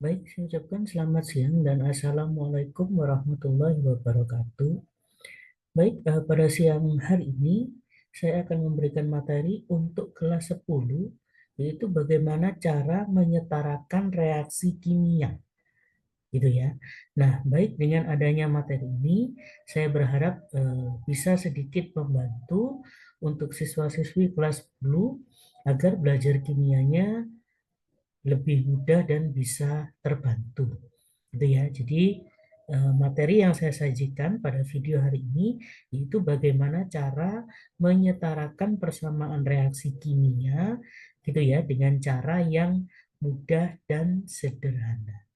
Baik, saya ucapkan selamat siang dan Assalamualaikum warahmatullahi wabarakatuh. Baik, pada siang hari ini saya akan memberikan materi untuk kelas 10, yaitu bagaimana cara menyetarakan reaksi kimia, gitu ya. Nah, baik dengan adanya materi ini, saya berharap bisa sedikit membantu untuk siswa-siswi kelas 10 agar belajar kimianya lebih mudah dan bisa terbantu gitu ya. Jadi materi yang saya sajikan pada video hari ini yaitu bagaimana cara menyetarakan persamaan reaksi kimia gitu ya dengan cara yang mudah dan sederhana.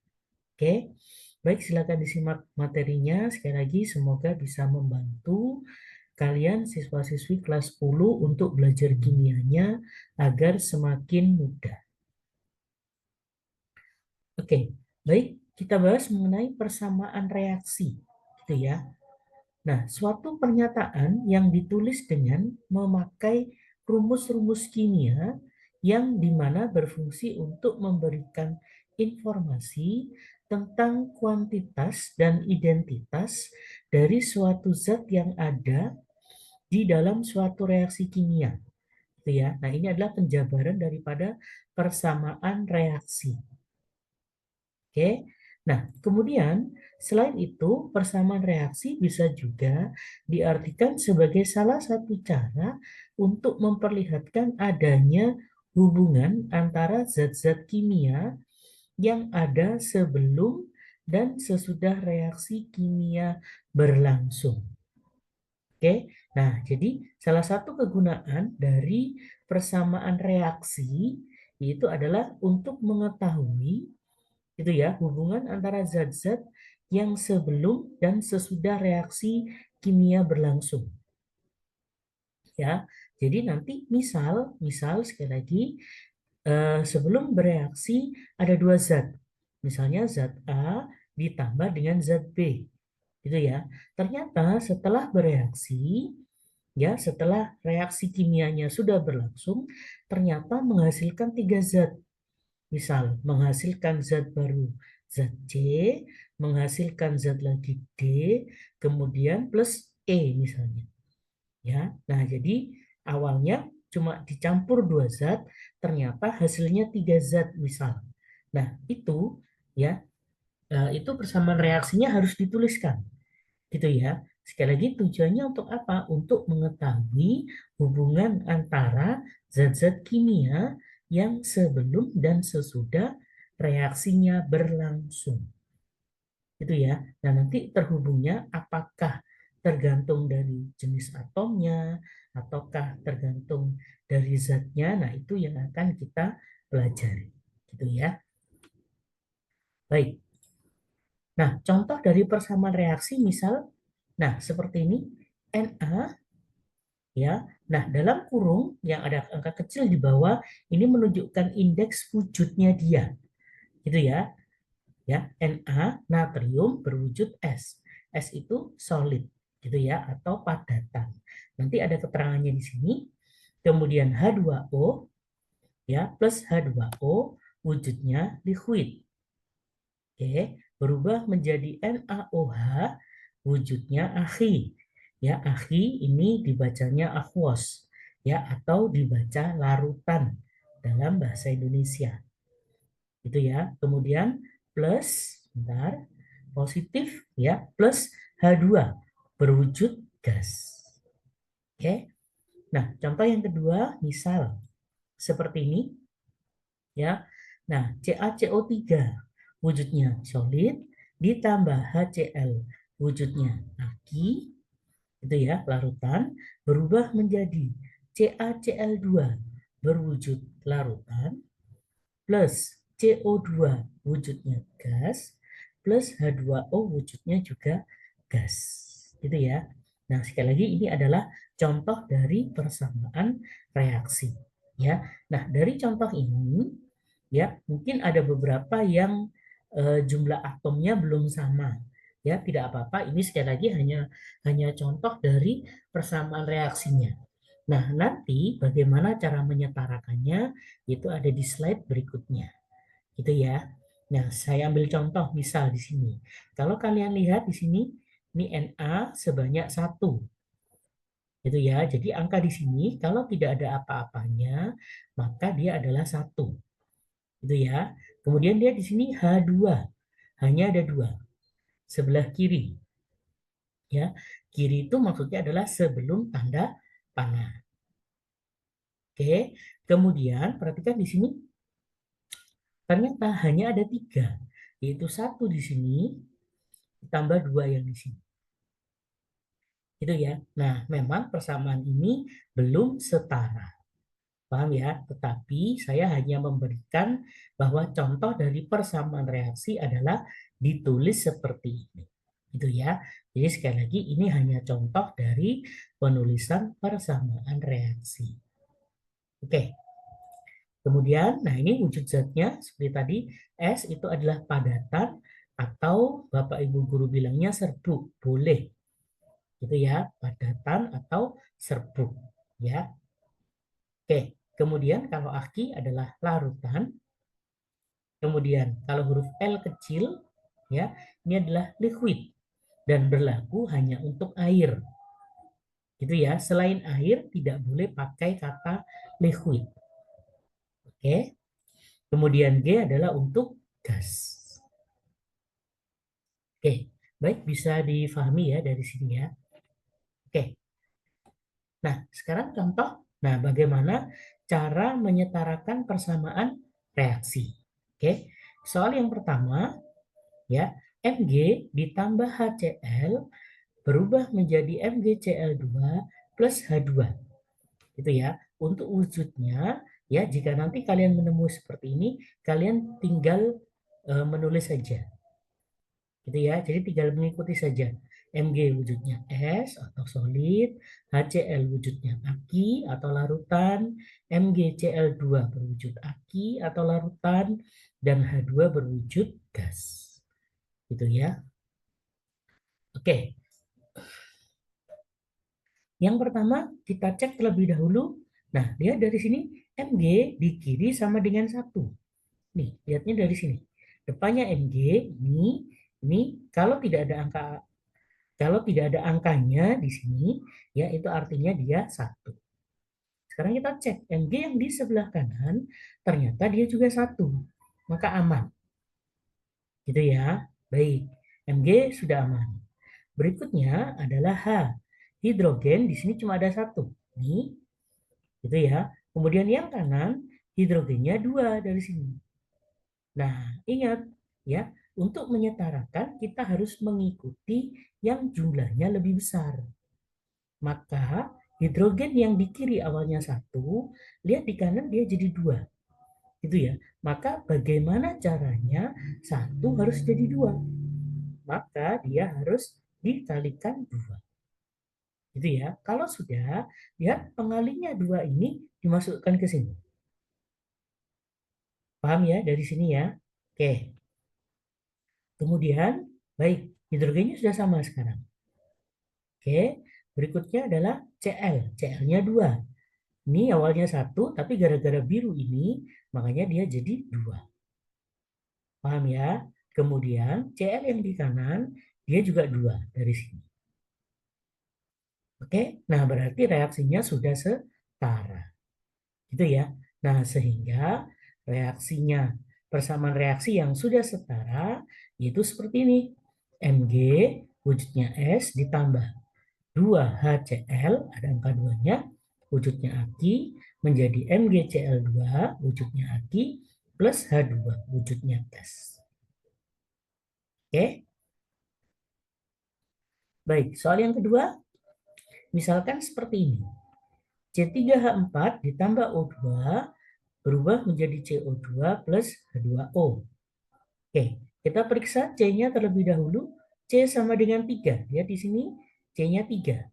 Oke. Baik, silakan disimak materinya. Sekali lagi semoga bisa membantu kalian siswa-siswi kelas 10 untuk belajar kimianya agar semakin mudah. Oke, baik, kita bahas mengenai persamaan reaksi, gitu ya. Nah, suatu pernyataan yang ditulis dengan memakai rumus-rumus kimia yang dimana berfungsi untuk memberikan informasi tentang kuantitas dan identitas dari suatu zat yang ada di dalam suatu reaksi kimia. Gitu ya. Nah, ini adalah penjabaran daripada persamaan reaksi. Oke. Nah, kemudian selain itu, persamaan reaksi bisa juga diartikan sebagai salah satu cara untuk memperlihatkan adanya hubungan antara zat-zat kimia yang ada sebelum dan sesudah reaksi kimia berlangsung. Oke. Nah, jadi salah satu kegunaan dari persamaan reaksi itu adalah untuk mengetahui itu ya, hubungan antara zat-zat yang sebelum dan sesudah reaksi kimia berlangsung. Ya, jadi nanti misal sekali lagi sebelum bereaksi ada dua zat, misalnya zat A ditambah dengan zat B, gitu ya. Ternyata setelah bereaksi, ya setelah reaksi kimianya sudah berlangsung, ternyata menghasilkan tiga zat. Misal, menghasilkan zat baru, zat C, menghasilkan zat lagi D, kemudian plus E misalnya. Ya, nah jadi awalnya cuma dicampur dua zat, ternyata hasilnya tiga zat misal. Nah itu ya, itu persamaan reaksinya harus dituliskan, gitu ya. Sekali lagi tujuannya untuk apa? Untuk mengetahui hubungan antara zat-zat kimia yang sebelum dan sesudah reaksinya berlangsung. Itu ya. Nah, nanti terhubungnya apakah tergantung dari jenis atomnya ataukah tergantung dari zatnya. Nah, itu yang akan kita pelajari. Gitu ya. Baik. Nah, contoh dari persamaan reaksi misal, nah seperti ini, Na ya. Nah, dalam kurung yang ada angka kecil di bawah ini menunjukkan indeks wujudnya dia. Gitu ya. Ya, Na natrium berwujud S. S itu solid gitu ya atau padatan. Nanti ada keterangannya di sini. Kemudian H2O ya plus H2O wujudnya liquid. Oke, berubah menjadi NaOH wujudnya akhi. Ya, akhi ini dibacanya aquos ya atau dibaca larutan dalam bahasa Indonesia. Itu ya. Kemudian plus bentar, positif ya plus H2 berwujud gas. Oke. Nah, contoh yang kedua misal seperti ini ya. Nah, CaCO3 wujudnya solid ditambah HCl wujudnya aki itu ya, larutan berubah menjadi CaCl2 berwujud larutan plus CO2 wujudnya gas plus H2O wujudnya juga gas. Gitu ya. Nah, sekali lagi ini adalah contoh dari persamaan reaksi ya. Nah, dari contoh ini ya, mungkin ada beberapa yang jumlah atomnya belum sama. Ya, tidak apa-apa. Ini sekali lagi hanya contoh dari persamaan reaksinya. Nah, nanti bagaimana cara menyetarakannya itu ada di slide berikutnya. Gitu ya. Nah, saya ambil contoh misal di sini. Kalau kalian lihat di sini, ini Na sebanyak 1. Gitu ya. Jadi angka di sini kalau tidak ada apa-apanya, maka dia adalah 1. Gitu ya. Kemudian dia di sini H2. Hanya ada 2. Sebelah kiri. Ya. Kiri itu maksudnya adalah sebelum tanda panah. Oke. Kemudian perhatikan di sini ternyata hanya ada 3. Yaitu 1 di sini ditambah 2 yang di sini. Gitu ya. Nah, memang persamaan ini belum setara. Paham ya? Tetapi saya hanya memberikan bahwa contoh dari persamaan reaksi adalah ditulis seperti ini. Gitu ya. Jadi sekali lagi ini hanya contoh dari penulisan persamaan reaksi. Oke. Kemudian, nah ini wujud zatnya seperti tadi, S itu adalah padatan atau Bapak Ibu guru bilangnya serbuk, boleh. Gitu ya, padatan atau serbuk, ya. Oke, kemudian kalau aki adalah larutan, kemudian kalau huruf L kecil, ya, ini adalah liquid dan berlaku hanya untuk air. Gitu ya, selain air tidak boleh pakai kata liquid. Oke. Kemudian G adalah untuk gas. Oke, baik bisa difahami ya dari sini ya. Oke. Nah, sekarang contoh. Nah, bagaimana cara menyetarakan persamaan reaksi? Oke. Soal yang pertama, ya, Mg ditambah HCl berubah menjadi MgCl2 plus H2. Gitu ya. Untuk wujudnya, ya, jika nanti kalian menemui seperti ini, kalian tinggal menulis saja. Gitu ya. Jadi tinggal mengikuti saja. Mg wujudnya es atau solid, HCl wujudnya aki atau larutan, MgCl2 berwujud aki atau larutan, dan H2 berwujud gas. Gitu ya. Oke. Yang pertama kita cek terlebih dahulu. Nah, lihat dari sini Mg di kiri sama dengan 1. Nih, lihatnya dari sini. Depannya Mg ini kalau tidak ada angkanya di sini, ya itu artinya dia 1. Sekarang kita cek Mg yang di sebelah kanan, ternyata dia juga 1. Maka aman. Gitu ya. Baik, Mg sudah aman. Berikutnya adalah H. Hidrogen di sini cuma ada 1. Nih, gitu ya. Kemudian yang kanan, hidrogennya 2 dari sini. Nah, ingat ya, untuk menyetarakan kita harus mengikuti yang jumlahnya lebih besar. Maka hidrogen yang di kiri awalnya 1, lihat di kanan dia jadi 2. Gitu ya. Maka bagaimana caranya 1 harus jadi 2? Maka dia harus dikalikan 2. Gitu ya. Kalau sudah, lihat pengalinya 2 ini dimasukkan ke sini. Paham ya dari sini ya? Oke. Kemudian, baik, hidrogennya sudah sama sekarang. Oke, berikutnya adalah Cl. Cl-nya 2. Ini awalnya 1, tapi gara-gara biru ini, makanya dia jadi 2. Paham ya? Kemudian, Cl yang di kanan, dia juga 2 dari sini. Oke, nah berarti reaksinya sudah setara. Gitu ya. Nah, sehingga reaksinya, persamaan reaksi yang sudah setara, yaitu seperti ini. Mg wujudnya S ditambah 2HCl, ada angka 2-nya, wujudnya aki, menjadi MgCl2, wujudnya aki, plus H2, wujudnya gas. Oke? Baik, soal yang kedua, misalkan seperti ini. C3H4 ditambah O2 berubah menjadi CO2 plus H2O. Oke, kita periksa C-nya terlebih dahulu. C sama dengan 3. Lihat di sini, C-nya 3.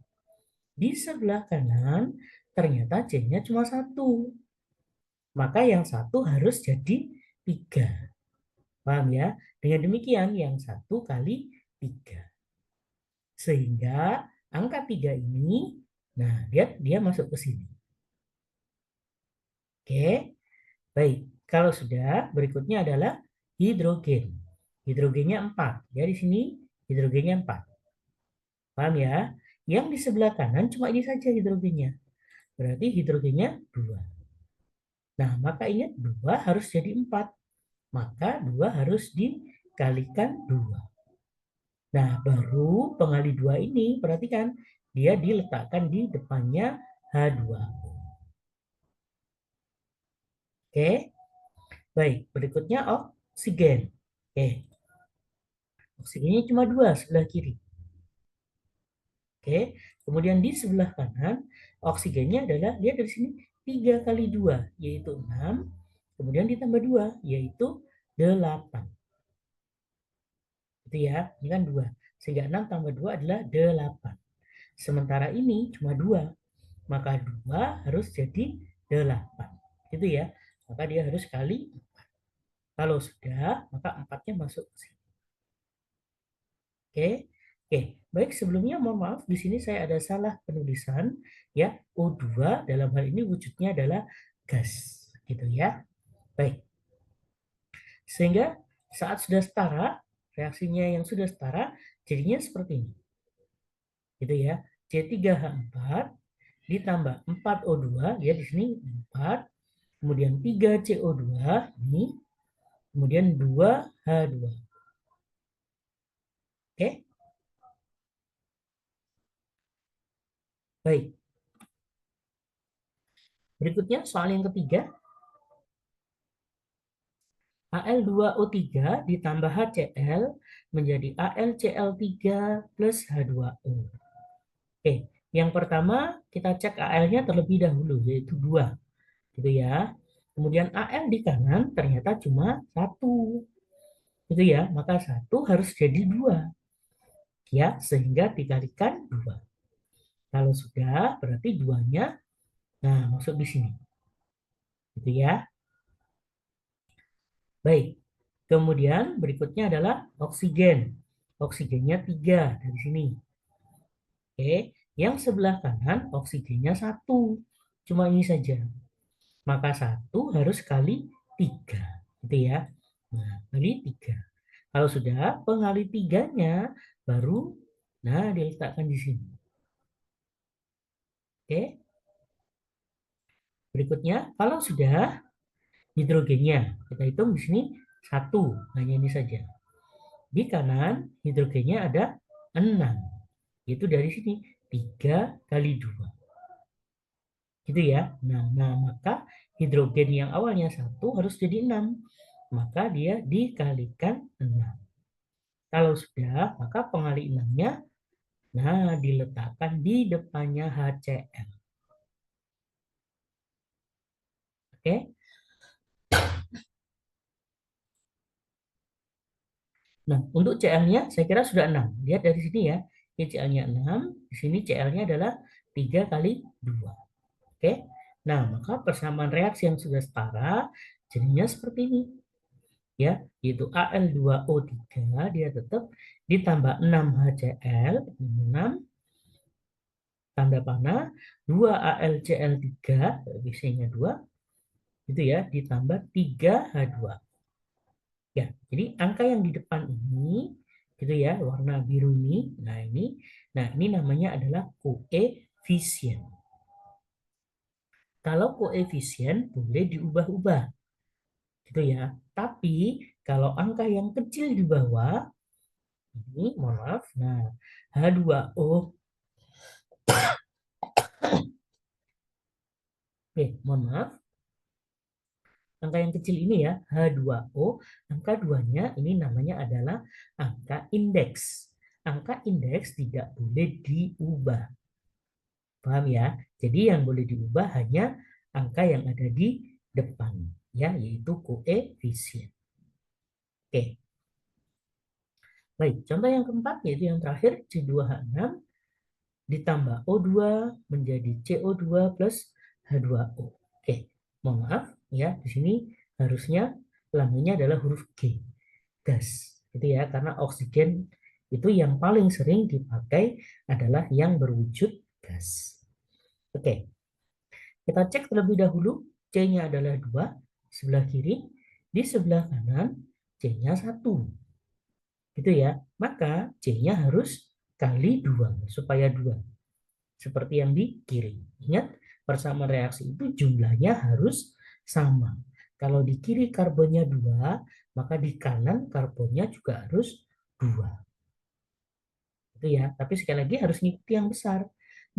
Di sebelah kanan, ternyata C-nya cuma 1. Maka yang 1 harus jadi 3. Paham ya? Dengan demikian, yang 1 kali 3. Sehingga angka 3 ini, nah lihat dia masuk ke sini. Oke, baik. Kalau sudah, berikutnya adalah hidrogen. Hidrogennya 4. Ya, di sini hidrogennya 4. Paham ya? Yang di sebelah kanan cuma ini saja hidrogennya. Berarti hidrogennya 2. Nah, maka ingat 2 harus jadi 4. Maka 2 harus dikalikan 2. Nah, baru pengali 2 ini, perhatikan, dia diletakkan di depannya H2O. Oke, baik. Berikutnya oksigen. Oke, oksigennya cuma 2 sebelah kiri. Oke, kemudian di sebelah kanan, oksigennya adalah, lihat dari sini, 3 kali 2, yaitu 6. Kemudian ditambah 2, yaitu 8. Itu ya, ini kan 2. Sehingga 6 tambah 2 adalah 8. Sementara ini cuma 2, maka 2 harus jadi 8. Gitu ya, maka dia harus kali 4. Kalau sudah, maka 4-nya masuk ke sini. Oke, oke. Baik, sebelumnya mohon maaf, di sini saya ada salah penulisan. Ya, O2 dalam hal ini wujudnya adalah gas. Gitu ya. Baik, sehingga saat sudah setara, reaksinya yang sudah setara, jadinya seperti ini. Gitu ya. C3H4 ditambah 4O2, ya di sini 4, kemudian 3CO2 ini, kemudian 2H2. Oke? Baik. Berikutnya soal yang ketiga. Al2O3 ditambah HCl menjadi AlCl3 plus H2O. Oke, yang pertama kita cek Al-nya terlebih dahulu, yaitu 2. Gitu ya. Kemudian Al di kanan ternyata cuma 1. Gitu ya, maka 1 harus jadi 2. Ya, sehingga dikalikan 2. Kalau sudah, berarti 2-nya, nah, masuk di sini. Gitu ya. Baik. Kemudian berikutnya adalah oksigen. Oksigennya 3 dari sini. Oke, yang sebelah kanan oksigennya 1. Cuma ini saja. Maka 1 harus kali 3. Gitu ya. Nah, kali 3. Kalau sudah, pengali 3-nya baru, nah, diletakkan di sini. Oke. Berikutnya, kalau sudah, hidrogennya. Kita hitung di sini 1. Hanya ini saja. Di kanan, hidrogennya ada 6. Itu dari sini 3 kali 2. Gitu ya. Nah, maka hidrogen yang awalnya 1 harus jadi 6. Maka dia dikalikan 6. Kalau sudah, maka pengali 6-nya, nah, diletakkan di depannya HCl. Oke. Nah, untuk Cl-nya saya kira sudah 6. Lihat dari sini ya. Ini Cl-nya 6. Di sini Cl-nya adalah 3 kali 2. Oke. Nah, maka persamaan reaksi yang sudah setara jadinya seperti ini. Ya, yaitu Al2O3 dia tetap ditambah 6 HCl, 6 tanda panah, 2 AlCl3, biasanya 2, itu ya, ditambah 3H2. Ya, jadi angka yang di depan ini, gitu ya, warna biru ini, nah ini namanya adalah koefisien. Kalau koefisien boleh diubah-ubah, gitu ya. Tapi kalau angka yang kecil di bawah, ini mohon maaf, nah H2O, mohon maaf, angka yang kecil ini ya, H2O, angka 2-nya ini namanya adalah angka indeks. Angka indeks tidak boleh diubah. Paham ya? Jadi yang boleh diubah hanya angka yang ada di depan, ya, yaitu koefisien. Oke. Baik, contoh yang keempat yaitu yang terakhir C2H6 ditambah O2 menjadi CO2 plus H2O. Oke, mohon maaf ya, di sini harusnya lambangnya adalah huruf G, gas. Gitu ya, karena oksigen itu yang paling sering dipakai adalah yang berwujud gas. Oke, kita cek terlebih dahulu, C-nya adalah 2, sebelah kiri. Di sebelah kanan, C-nya 1. Gitu ya. Maka C-nya harus kali 2 supaya 2. Seperti yang di kiri. Ingat, persamaan reaksi itu jumlahnya harus sama. Kalau di kiri karbonnya 2, maka di kanan karbonnya juga harus 2. Itu ya. Tapi sekali lagi harus ngikuti yang besar.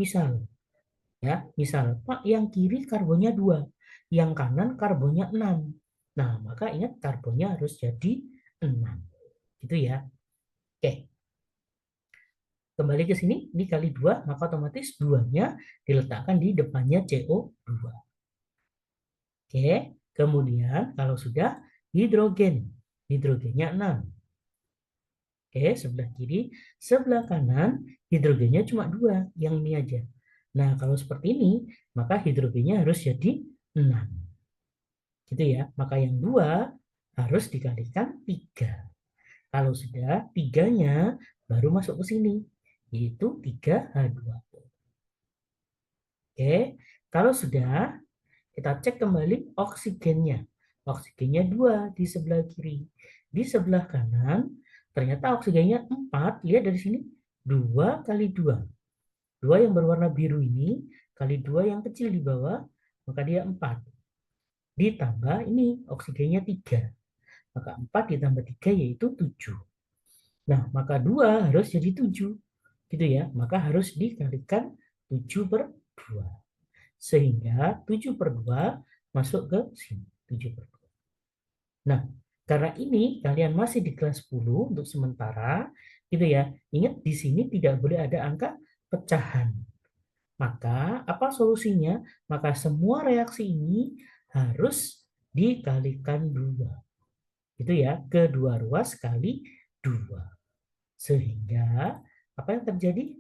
Misal, ya, misal, Pak, yang kiri karbonnya 2, yang kanan karbonnya 6. Nah, maka ingat karbonnya harus jadi 6. Gitu ya. Oke. Kembali ke sini, dikali 2, maka otomatis 2-nya diletakkan di depannya CO2. Oke, kemudian kalau sudah hidrogen, hidrogennya 6. Oke, sebelah kiri, sebelah kanan, hidrogennya cuma 2, yang ini aja. Nah, kalau seperti ini, maka hidrogennya harus jadi 6. Gitu ya, maka yang 2 harus dikalikan 3. Kalau sudah, 3-nya baru masuk ke sini, yaitu 3H2O. Oke, kalau sudah, kita cek kembali oksigennya. Oksigennya 2 di sebelah kiri. Di sebelah kanan, ternyata oksigennya 4. Lihat dari sini, 2 kali 2. 2 yang berwarna biru ini, kali 2 yang kecil di bawah, maka dia 4. Ditambah ini, oksigennya 3. Maka 4 ditambah 3 yaitu 7. Nah, maka 2 harus jadi 7. Gitu ya, maka harus dikalikan 7/2. Sehingga 7/2 masuk ke sini. 7/2. Nah, karena ini kalian masih di kelas 10 untuk sementara, gitu ya. Ingat di sini tidak boleh ada angka pecahan. Maka apa solusinya? Maka semua reaksi ini harus dikalikan 2. Gitu ya, kedua ruas kali 2. Sehingga apa yang terjadi?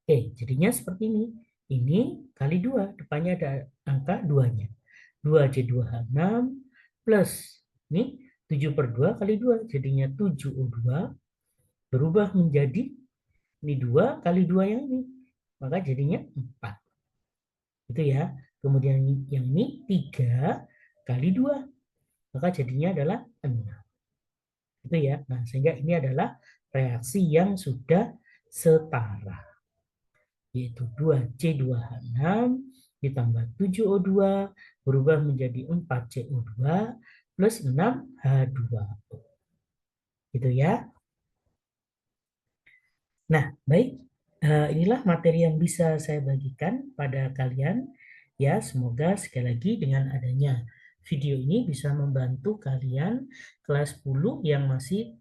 Oke, jadinya seperti ini. Ini kali 2, depannya ada angka 2-nya. 2C2H6 plus, ini 7/2 kali 2, jadinya 7O2, berubah menjadi, ini 2 kali 2 yang ini, maka jadinya 4. Itu ya. Kemudian yang ini 3 kali 2, maka jadinya adalah 6. Itu ya. Nah, sehingga ini adalah reaksi yang sudah setara, yaitu 2C2H6 ditambah 7O2 berubah menjadi 4CO2 plus 6H2O. Gitu ya. Nah, baik. Inilah materi yang bisa saya bagikan pada kalian. Ya, semoga sekali lagi dengan adanya video ini bisa membantu kalian kelas 10 yang masih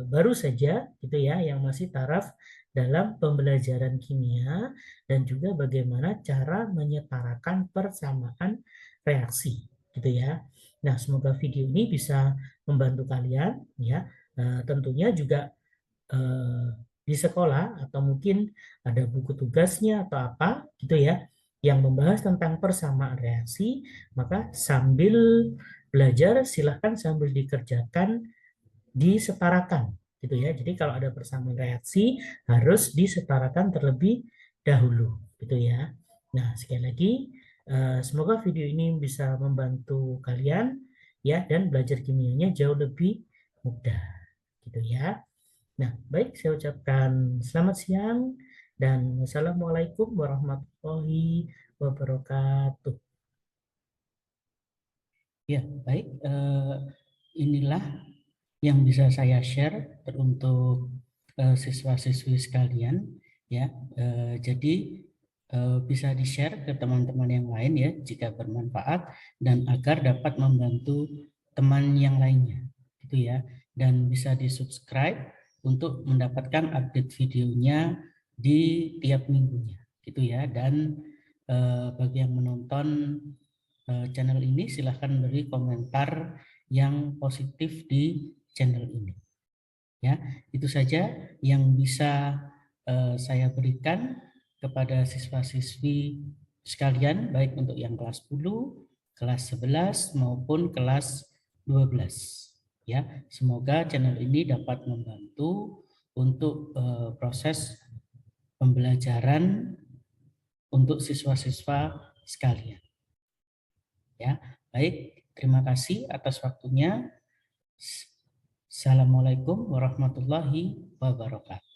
baru saja gitu ya, yang masih taraf dalam pembelajaran kimia dan juga bagaimana cara menyetarakan persamaan reaksi gitu ya. Nah, semoga video ini bisa membantu kalian ya. Tentunya juga di sekolah atau mungkin ada buku tugasnya atau apa gitu ya yang membahas tentang persamaan reaksi, maka sambil belajar silahkan sambil dikerjakan disetarakan gitu ya. Jadi kalau ada persamaan reaksi harus disetarakan terlebih dahulu gitu ya. Nah, sekali lagi semoga video ini bisa membantu kalian ya dan belajar kimianya jauh lebih mudah gitu ya. Nah, baik, saya ucapkan selamat siang dan wassalamualaikum warahmatullahi wabarakatuh. Ya, baik. Inilah yang bisa saya share untuk siswa-siswi sekalian. Ya, jadi bisa di-share ke teman-teman yang lain ya jika bermanfaat dan agar dapat membantu teman yang lainnya, gitu ya. Dan bisa di-subscribe untuk mendapatkan update videonya di tiap minggunya, gitu ya. Dan bagi yang menonton channel ini silahkan beri komentar yang positif di channel ini. Ya, itu saja yang bisa saya berikan kepada siswa-siswi sekalian baik untuk yang kelas 10, kelas 11 maupun kelas 12. Ya, semoga channel ini dapat membantu untuk proses pembelajaran untuk siswa-siswa sekalian. Ya, baik, terima kasih atas waktunya. Assalamualaikum warahmatullahi wabarakatuh.